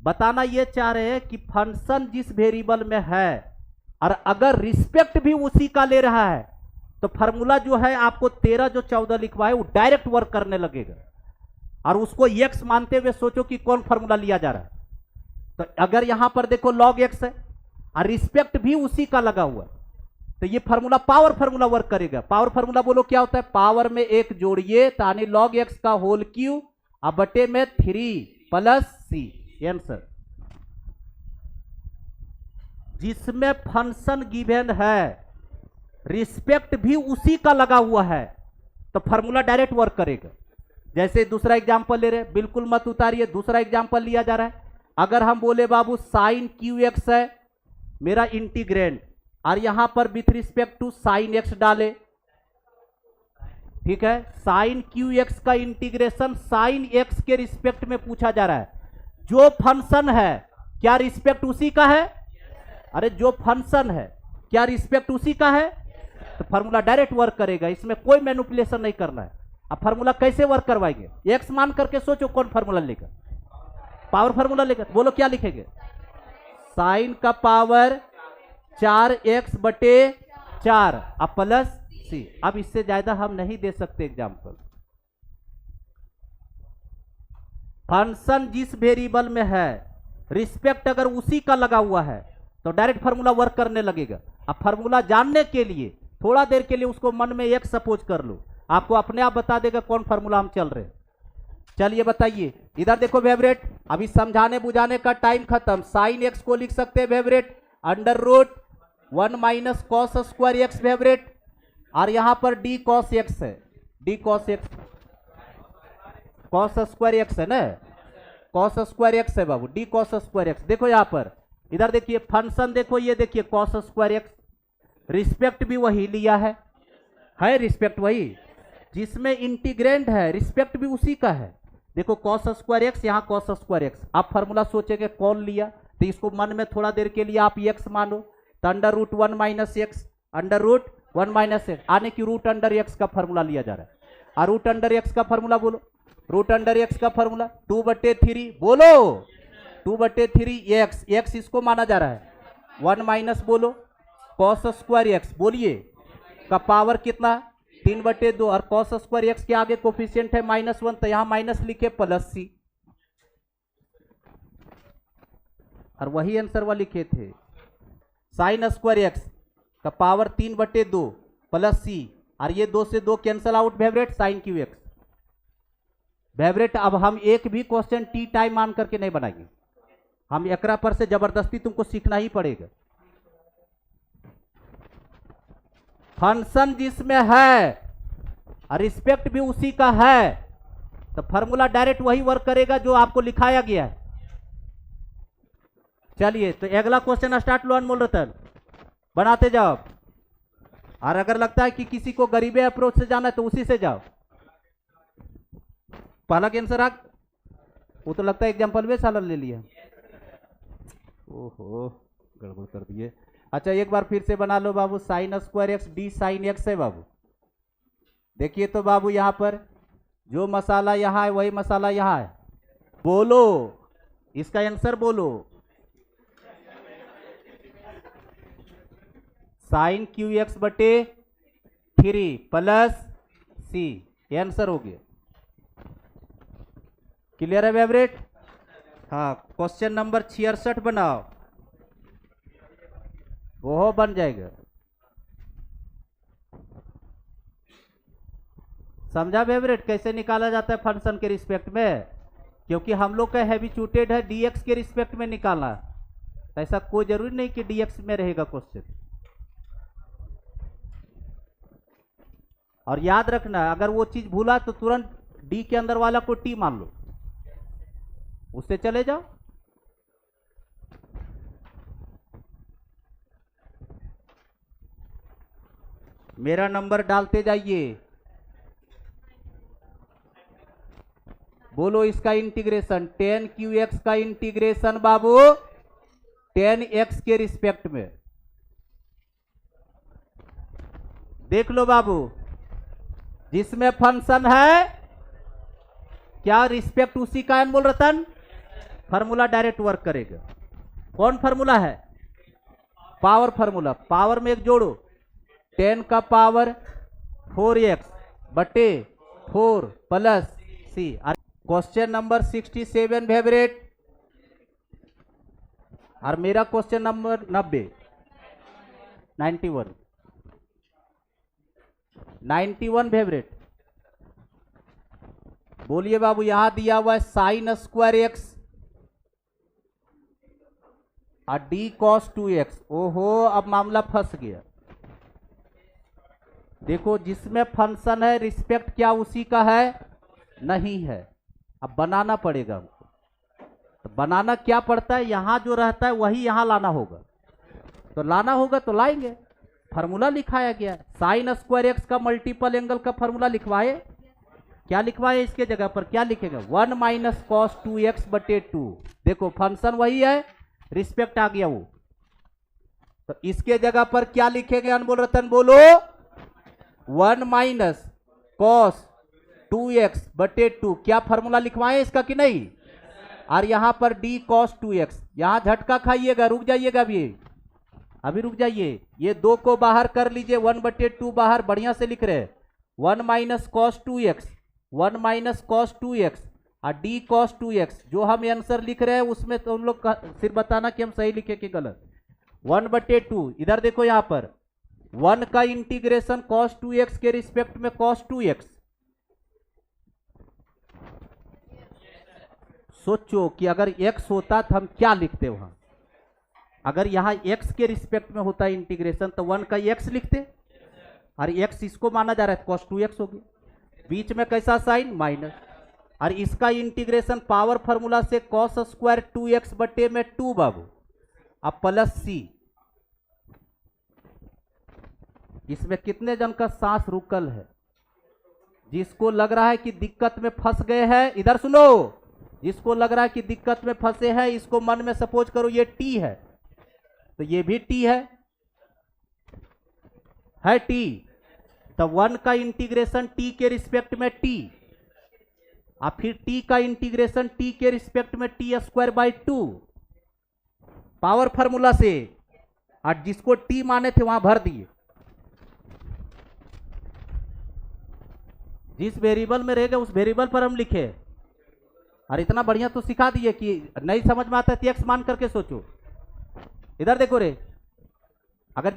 बताना ये चाह रहे हैं कि फंक्शन जिस वेरिएबल में है और अगर रिस्पेक्ट भी उसी का ले रहा है तो फार्मूला जो है आपको 13 जो 14 लिखवा है वो डायरेक्ट वर्क करने लगेगा, और उसको x मानते हुए सोचो कि कौन फार्मूला लिया जा रहा है। तो अगर यहां पर देखो log x है और रिस्पेक्ट भी उसी का लगा हुआ है, तो ये फार्मूला पावर फार्मूला वर्क करेगा। पावर फार्मूला बोलो क्या होता है, पावर में 1 जोड़िए तानी log x का होल क्यू अब बटे में 3 प्लस c, आंसर। जिसमें फंक्शन गिवन है रिस्पेक्ट भी उसी का लगा हुआ है तो फार्मूला डायरेक्ट वर्क करेगा। जैसे दूसरा एग्जांपल ले रहे हैं, बिल्कुल मत उतारिए, दूसरा एग्जांपल लिया जा रहा है। अगर हम बोले बाबू साइन क्यू एक्स है मेरा इंटीग्रेंड और यहां पर with respect to sine X डाले, ठीक है, साइन क्यू एक्स का इंटीग्रेशन साइन एक्स के रिस्पेक्ट में पूछा जा रहा है। जो फंक्शन है क्या रिस्पेक्ट उसी का है, अरे जो फंक्शन है क्या रिस्पेक्ट उसी का है, तो फार्मूला डायरेक्ट वर्क करेगा, इसमें कोई मैनिपुलेशन नहीं करना है। अब फार्मूला कैसे वर्क करवाएंगे? एक्स मान करके सोचो कौन फार्मूला लेगा, पावर फार्मूला लेगा। बोलो क्या लिखेंगे? साइन का पावर 4x/4 अब प्लस सी। अब इससे ज्यादा हम नहीं दे सकते एग्जाम्पल। फंक्शन जिस वेरिएबल में है रिस्पेक्ट अगर उसी का लगा हुआ है तो डायरेक्ट फार्मूला वर्क करने लगेगा। अब फार्मूला जानने के लिए थोड़ा देर के लिए उसको मन में एक सपोज कर लो, आपको अपने आप बता देगा कौन फार्मूला हम चल रहे हैं। चलिए बताइए, इधर देखो फेवरेट, अभी समझाने बुझाने का टाइम खत्म। साइन एक्स को लिख सकते हैं favourite √1 - cos square x favourite, और यहां पर d cos x है, d cos x, cos square x है ना, cos स्क्वायर एक्स है बाबू, d cos स्क्वायर एक्स। देखो यहां पर, इधर देखिए फंक्शन देखो, ये देखिए cos स्क्वायर एक्स, रिस्पेक्ट भी वही लिया है रिस्पेक्ट वही, जिसमें इंटीग्रेंड है रिस्पेक्ट भी उसी का है। देखो cos स्क्वायर एक्स, यहाँ cos स्क्वायर एक्स। आप फार्मूला सोचेंगे कौन लिया, तो इसको मन में थोड़ा देर के लिए आप x मानो, तो √1 - x, √1 - x आने की √x का फार्मूला लिया जा रहा है। और √x का फार्मूला बोलो, √x का फार्मूला 2/3, बोलो 2/3 x इसको माना जा रहा है। 1 माइनस बोलो cos स्क्वायर एक्स, बोलिए का पावर कितना 3/2, और cos स्क्वायर एक्स के आगे कोफिशिएंट है -1, तो यहां माइनस लिखे प्लस सी, और वही आंसर वह लिखे थे। साइन स्क्वायर एक्स का पावर 3/2 प्लस सी, और ये 2 से 2 cancel out favourite, sine cube X favourite. अब हम एक भी क्वेश्चन टी टाइम मान करके नहीं बनाएंगे, हम एकरा पर से जबरदस्ती तुमको सीखना ही पड़ेगा। फंक्शन जिसमें है रिस्पेक्ट भी उसी का है, तो फार्मूला डायरेक्ट वही वर्क करेगा जो आपको लिखाया गया है। चलिए तो अगला क्वेश्चन स्टार्ट लो अनमोल रतन, बनाते जाओ। और अगर लगता है कि किसी को गरीबे अप्रोच से जाना है तो उसी से जाओ। पहला के आंसर वो तो लगता है एग्जाम्पल वे साल ले लिया, ओहो गड़बड़ कर दिए। अच्छा एक बार फिर से बना लो बाबू, sine square x d sine x है बाबू। देखिए तो बाबू यहां पर जो मसाला यहां है वही मसाला यहां है, बोलो इसका आंसर बोलो। साइन क्यू x/3 प्लस सी, ये आंसर हो गया। क्लियर है फेवरेट? हाँ, क्वेश्चन नंबर 66 बनाओ, वो बन जाएगा। समझा फेवरेट कैसे निकाला जाता है फंक्शन के रिस्पेक्ट में? क्योंकि हम लोग का हैबिचुएटेड है dx के रिस्पेक्ट में निकालना, ऐसा कोई जरूरी नहीं कि dx में रहेगा क्वेश्चन। और याद रखना, अगर वो चीज भूला तो तुरंत d के अंदर वाला को t मान लो, उससे चले जाओ। मेरा नंबर डालते जाइए, बोलो इसका इंटीग्रेशन 10qx का इंटीग्रेशन बाबू 10x के रिस्पेक्ट में। देख लो बाबू, जिसमें फंक्शन है क्या रिस्पेक्ट उसी का है बोल रतन, फार्मूला डायरेक्ट वर्क करेगा। कौन फार्मूला है? Power formula. पावर में एक जोड़ो, 10 का पावर 4x/4 प्लस सी। क्वेश्चन नंबर 67 फेवरेट, और मेरा क्वेश्चन नंबर 91 फेवरेट। बोलिए बाबू, यहां दिया हुआ है साइन स्क्वायर एक्स और d cos 2x। ओहो अब मामला फंस गया। देखो जिसमें फंक्शन है रिस्पेक्ट क्या उसी का है? नहीं है। अब बनाना पड़ेगा हमको। तो बनाना क्या पड़ता है, यहां जो रहता है वही यहां लाना होगा, तो लाना होगा तो लाएंगे। फार्मूला लिखाया गया है, साइन स्क्वायर एक्स का मल्टीपल एंगल का फार्मूला लिखवाए। क्या लिखवाए इसके जगह पर? क्या लिखेगा? 1 - cos 2x/2। देखो फंक्शन वही है, रिस्पेक्ट आ गया वो, तो इसके जगह पर क्या लिखेंगे अनमोल रतन बोलो? 1 - cos 2x/2, क्या फॉर्मूला लिखवाएं इसका कि नहीं? और यहां पर d cos 2x, यहां झटका खाइएगा, रुक जाइएगा अभी रुक जाइए, ये 2 को बाहर कर लीजिए, 1/2 बाहर, बढ़िया से लिख रहे हैं, 1 - cos 2x, 1 - cos 2x और d cos 2x, जो हम आंसर लिख रहे हैं उसमें तो हम लोग सिर्फ बताना कि हम सही लिखे कि गलत। 1/2, इधर देखो यहां पर 1 का इंटीग्रेशन cos 2x के रिस्पेक्ट में cos 2x, सोचो कि अगर x होता तो हम क्या लिखते वहां, अगर यहां x के रिस्पेक्ट में होता इंटीग्रेशन तो 1 का x लिखते, और x इसको माना जा रहा है cos 2x हो गया, बीच में कैसा साइन माइनस, और इसका इंटीग्रेशन पावर फार्मूला से cos स्क्वायर 2x बटे में 2 बाबू, अब प्लस c, इसमें कितने जन का सांस रुकल है? जिसको लग रहा है कि दिक्कत में फंस गए हैं, इधर सुनो, जिसको लग रहा है कि दिक्कत में फंसे हैं, इसको मन में सपोज करो ये t है, तो ये भी t है t, तो 1 का इंटीग्रेशन t के रिस्पेक्ट में t, और फिर t का इंटीग्रेशन t के रिस्पेक्ट में t²/2 पावर फार्मूला से, और जिसको t माने थे वहां भर दिए, जिस वेरिएबल में रहेगा उस वेरिएबल पर हम लिखे, और इतना बढ़िया तो सिखा दिए कि नहीं समझ में आता है x मान करके सोचो। इधर देखो रे, अगर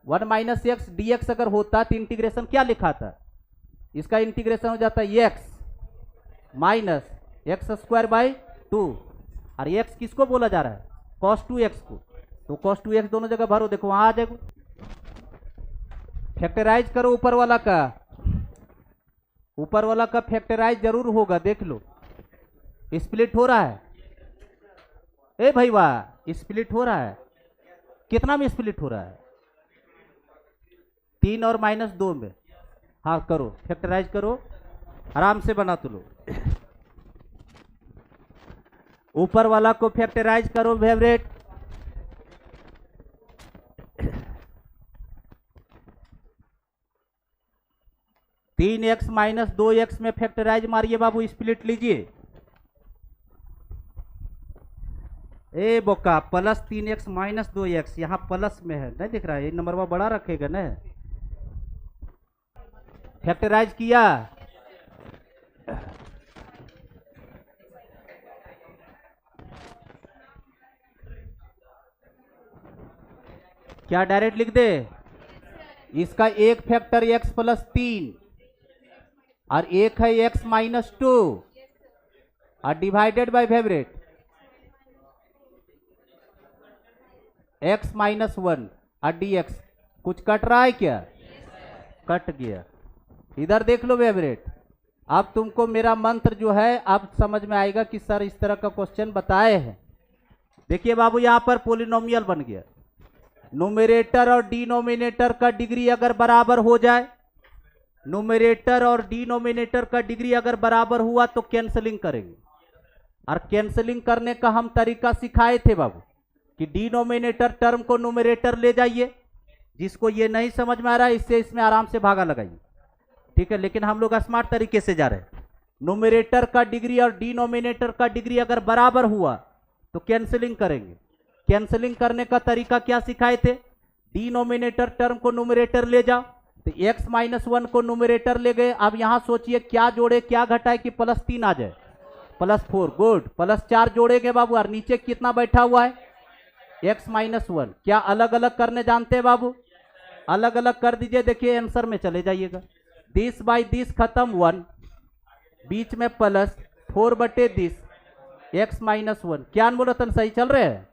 1 - x dx अगर होता तो इंटीग्रेशन क्या लिखा था? इसका इंटीग्रेशन हो जाता है x - x²/2, और x किसको बोला जा रहा है? cos 2x को, तो cos 2x दोनों जगह भरो, देखो वहां आ जाएगा, फैक्टराइज करो ऊपर वाला का, ऊपर वाला का फैक्टराइज जरूर होगा, देख लो स्प्लिट हो रहा है, ए भाई वाह स्प्लिट हो रहा है, कितना में स्प्लिट हो रहा है? 3 और -2 में, हाँ करो फैक्टराइज करो, आराम से बना तो लो, ऊपर वाला को फैक्टराइज करो फेवरेट, तीन एक्स - 2x में फैक्टराइज मारिए बाबू, स्प्लिट लीजिए, ए बोका प्लस 3x - 2x, यहां प्लस में है, नहीं दिख रहा है, ये नंबर बड़ा रखेगा ना, फैक्टराइज किया, क्या डायरेक्ट लिख दे? इसका एक फैक्टर x + 3 और एक है x - 2 और डिवाइडेड बाय फेवरेट x - 1 और dx, कुछ कट रहा है क्या? कट गया, इधर देख लो फेवरेट, अब तुमको मेरा मंत्र जो है अब समझ में आएगा कि सर इस तरह का क्वेश्चन बताए हैं। देखिए बाबू यहां पर पोलिनोमियल बन गया, न्यूमरेटर और डिनोमिनेटर का डिग्री अगर बराबर हो जाए, न्यूमरेटर और डिनोमिनेटर का डिग्री अगर बराबर हुआ तो कैंसलिंग करेंगे, और कैंसलिंग करने का हम तरीका सिखाए थे बाबू कि डिनोमिनेटर टर्म को न्यूमरेटर ले जाइए, जिसको ये नहीं समझ में आ रहा है इससे इसमें आराम से भागा लगाइए, ठीक है, लेकिन हम लोग स्मार्ट तरीके से जा रहे हैं। न्यूमरेटर का डिग्री और डिनोमिनेटर का डिग्री अगर बराबर हुआ तो कैंसलिंग करेंगे, कैंसलिंग करने का तरीका क्या सिखाए थे? डिनोमिनेटर टर्म को न्यूमरेटर ले जाओ, तो x - 1 को न्यूमरेटर ले गए, अब यहां सोचिए क्या जोड़े क्या घटाए कि +3 आ जाए, +4, गुड, +4 जोड़ेंगे बाबू, और नीचे कितना बैठा हुआ है? x - 1, क्या अलग अलग करने जानते हैं बाबू? अलग अलग कर दीजिए, देखिए आंसर में चले जाइएगा, 10/10 खत्म 1, बीच में प्लस 4/10 x - 1, क्या अनमोलतन सही चल रहे हैं?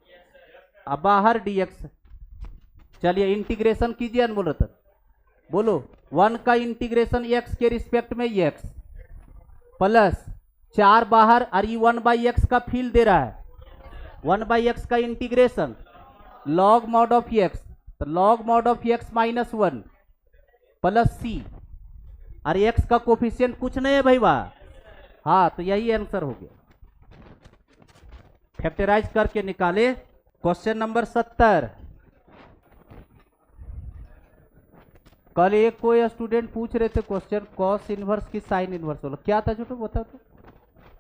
अब बाहर dx, चलिए इंटीग्रेशन कीजिए अनमोलतन, बोलो 1 का इंटीग्रेशन x के रिस्पेक्ट में x प्लस 4 बाहर, और ये 1/x का फील दे रहा है, 1/x का integration log mod of x, तो log mod of x - 1 plus c, और x का कोफिशिएंट कुछ नहीं है भाई वाह, हाँ तो यही आंसर हो गया, फैक्टराइज करके निकाले। क्वेश्चन नंबर 70, कल एक कोई स्टूडेंट पूछ रहे थे क्वेश्चन, कॉस इनवर्स की साइन इनवर्स बोला, क्या था छोटू बता तो।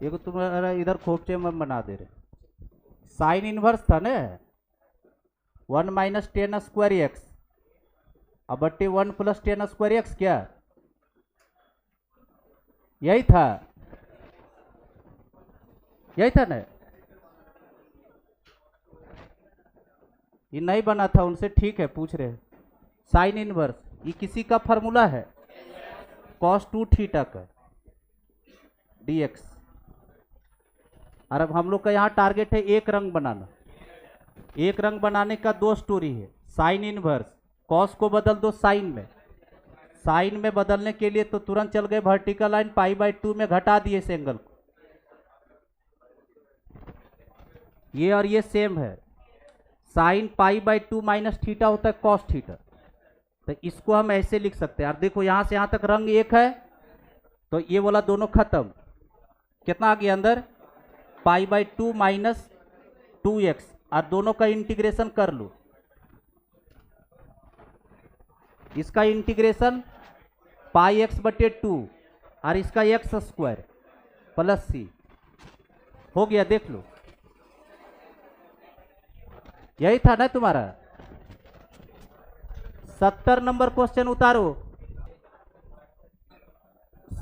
ये को तुम्हारा इधर खोपचे में बना दे रहे। साइन इनवर्स था ना 1 माइनस टेन स्क्वायर एक्स अब बट्टे 1 प्लस टेन स्क्वायर एक्स, क्या यही था, यही था ना। ये नहीं बना था उनसे, ठीक है पूछ रहे हैं। साइन इनवर्स ये किसी का फॉर्मूला है, cos 2 थीटा का dx। और अब हम लोग का यहाँ टारगेट है एक रंग बनाना। एक रंग बनाने का दो स्टोरी है। साइन इनवर्स कॉस को बदल दो साइन में, साइन में बदलने के लिए तो तुरंत चल गए वर्टिकल लाइन π/2 में घटा दिए इस एंगल को। ये और ये सेम है, साइन π/2 माइनस थीटा होता है कॉस थीटा। तो इसको हम ऐसे लिख सकते हैं। और देखो यहां से यहां तक रंग एक है तो ये वाला दोनों खत्म। कितना आ गया अंदर π/2 माइनस 2x और दोनों का इंटीग्रेशन कर लो। इसका इंटीग्रेशन πx/2 और इसका x स्क्वायर प्लस c हो गया। देख लो यही था ना तुम्हारा। 70 नंबर क्वेश्चन उतारो।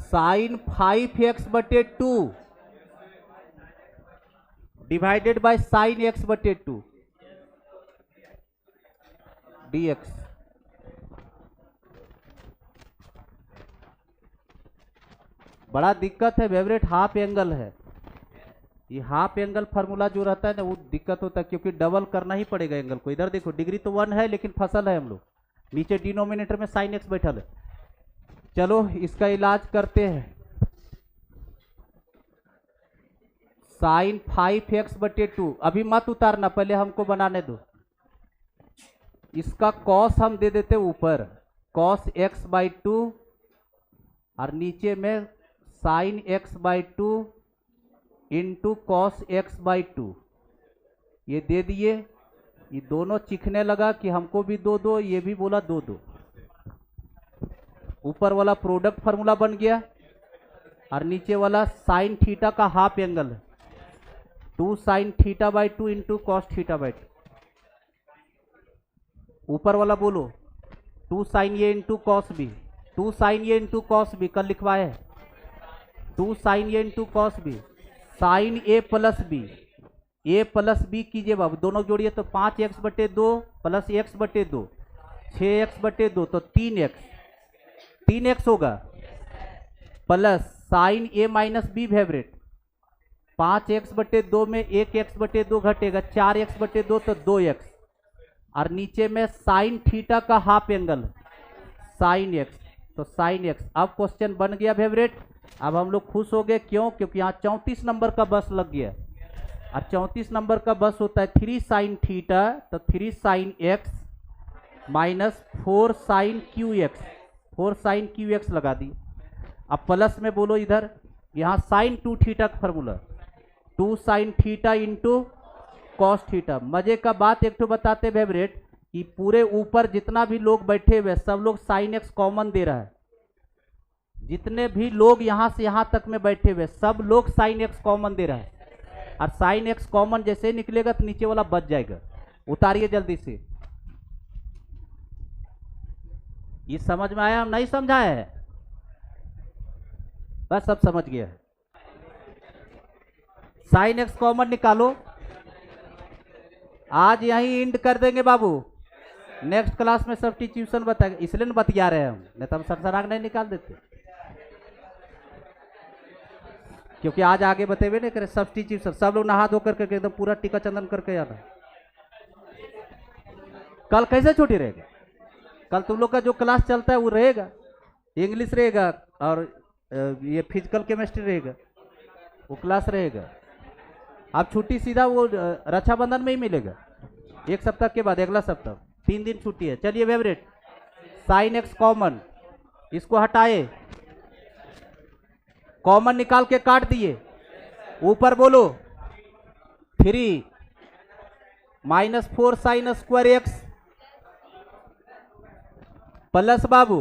Sine 5x/2 divided by sine x/2 dx। बड़ा दिक्कत है फेवरेट, हाफ एंगल है। ये हाफ एंगल फार्मूला जो रहता है ना वो दिक्कत होता है, क्योंकि डबल करना ही पड़ेगा एंगल को। इधर देखो डिग्री तो 1 है लेकिन फसल है हम लोग, नीचे डिनोमिनेटर में साइन x बैठल है। चलो इसका इलाज करते हैं। साइन 5x/2 अभी मत उतारना, पहले हमको बनाने दो। इसका कॉस हम दे देते ऊपर, कॉस x/2 और नीचे में sign x/2 into cos x/2 ये दे दिए। ये दोनों चिखने लगा कि हमको भी दो दो, ये भी बोला दो दो। ऊपर वाला प्रोडक्ट फार्मूला बन गया और नीचे वाला साइन थीटा का हाफ एंगल है 2 साइन θ/2 इंटू कॉस θ/2। ऊपर वाला बोलो 2 साइन ए इंटू कॉस बी, 2 साइन ए इंटू कॉस बी कल लिखवाए है। 2 साइन ए इंटू कॉस बी, साइन ए प्लस बी, ए प्लस बी कीजिए बाबू, दोनों जोड़िए तो 5x/2 प्लस x/2 6x/2 तो 3x होगा, प्लस साइन ए माइनस बी फेवरेट 5x/2 में 1x/2 घटेगा 4x/2 तो 2x और नीचे में साइन थीटा का हाफ एंगल साइन x तो साइन x। अब क्वेश्चन बन गया फेवरेट। अब हम लोग खुश हो गए, क्यों? क्योंकि यहाँ 34 नंबर का बस लग गया और 34 नंबर का बस होता है 3 साइन थीटा तो 3 sine x minus 4 sine QX, 4 sine QX लगा दी। अब प्लस में बोलो इधर, यहाँ साइन 2 थीटा का formula 2 sine theta into cos theta. मजे का बात एक तो बताते फेवरेट कि पूरे ऊपर जितना भी लोग बैठे हुए सब लोग साइन x कॉमन दे रहा है। जितने भी लोग यहां से यहां तक में बैठे हुए सब लोग साइन x कॉमन दे रहा है और साइन x कॉमन जैसे ही निकलेगा तो नीचे वाला बच जाएगा। उतारिए जल्दी से। ये समझ में आया? नहीं समझाया है? बस सब समझ गया है। साइन x कॉमन निकालो। आज यहीं इंड कर देंगे बाबू, नेक्स्ट क्लास में सब्स्टिट्यूशन बताएंगे, इसलिए न बतिया रहे हैं हम, नहीं तो हम सरसराग नहीं निकाल देते, क्योंकि आज आगे बतेबे नहीं करे सब्स्टिट्यूशन। सब लोग नहा धो करके एकदम पूरा टीका चंदन करके आना। कल कैसे छुट्टी रहेगा? कल तुम लोग का जो क्लास चलता है वो रहेगा, इंग्लिश रहेगा और ये फिजिकल केमिस्ट्री रहेगा, वो क्लास रहेगा। अब छुट्टी सीधा वो रक्षाबंधन में ही मिलेगा, एक सप्ताह के बाद अगला सप्ताह 3 दिन छुट्टी है। चलिए फेवरेट, साइन x कॉमन, इसको हटाए, कॉमन निकाल के काट दिए। ऊपर बोलो 3 minus 4 sine square x plus बाबू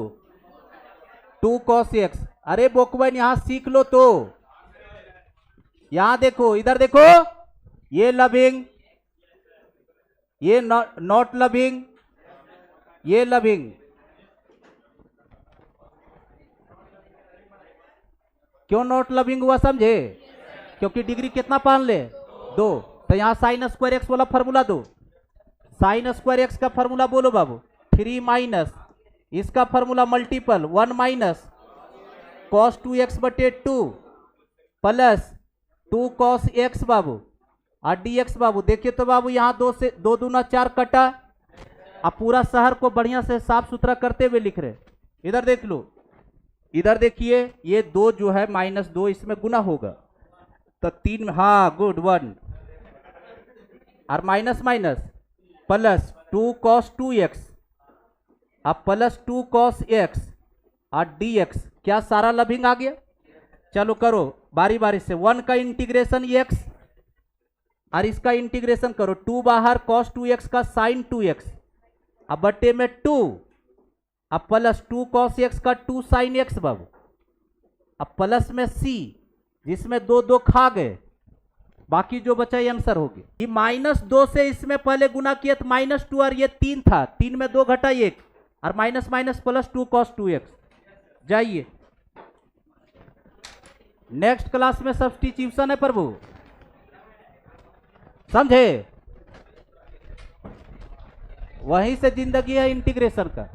2 cos x। अरे बोकवन यहां सीख लो तो, यहां देखो, इधर देखो, ये लविंग, ये नॉट लविंग, ये लविंग। क्यों नॉट लविंग हुआ समझे? क्योंकि डिग्री कितना पान ले 2, तो यहां साइन स्क्वायर एक्स वाला फॉर्मूला दो। साइन स्क्वायर एक्स का फॉर्मूला बोलो बाबू, 3 माइनस इसका formula multiple 1 minus cos 2x बटे 2 प्लस 2 cos x बाबू और dx बाबू। देखिए तो बाबू यहाँ 2 से 2 दूना 4 कटा। अब पूरा शहर को बढ़िया से साफ सुथरा करते हुए लिख रहे। इधर देख लो, इधर देखिए, ये 2 जो है -2 इसमें गुना होगा तो 3, हाँ गुड 1 और minus minus plus 2 cos 2x अब प्लस 2 cos x और dx। क्या सारा लविंग आ गया? चलो करो बारी बारी से। 1 का इंटीग्रेशन x और इसका इंटीग्रेशन करो, 2 बाहर cos 2x का sin 2x अब बट्टे में 2 अब प्लस 2 cos x का 2 sin x बाबू। अब प्लस में c जिसमें 2 2 खा गए, बाकी जो बचा ये आंसर हो गया। ये -2 से इसमें पहले गुना किया तो -2 और ये 3 था, 3 में 2 घटा 1 और minus minus plus 2 cos 2x। जाइए नेक्स्ट क्लास में सब्स्टिट्यूशन है प्रभु, समझे? वहीं से जिंदगी है इंटीग्रेशन का।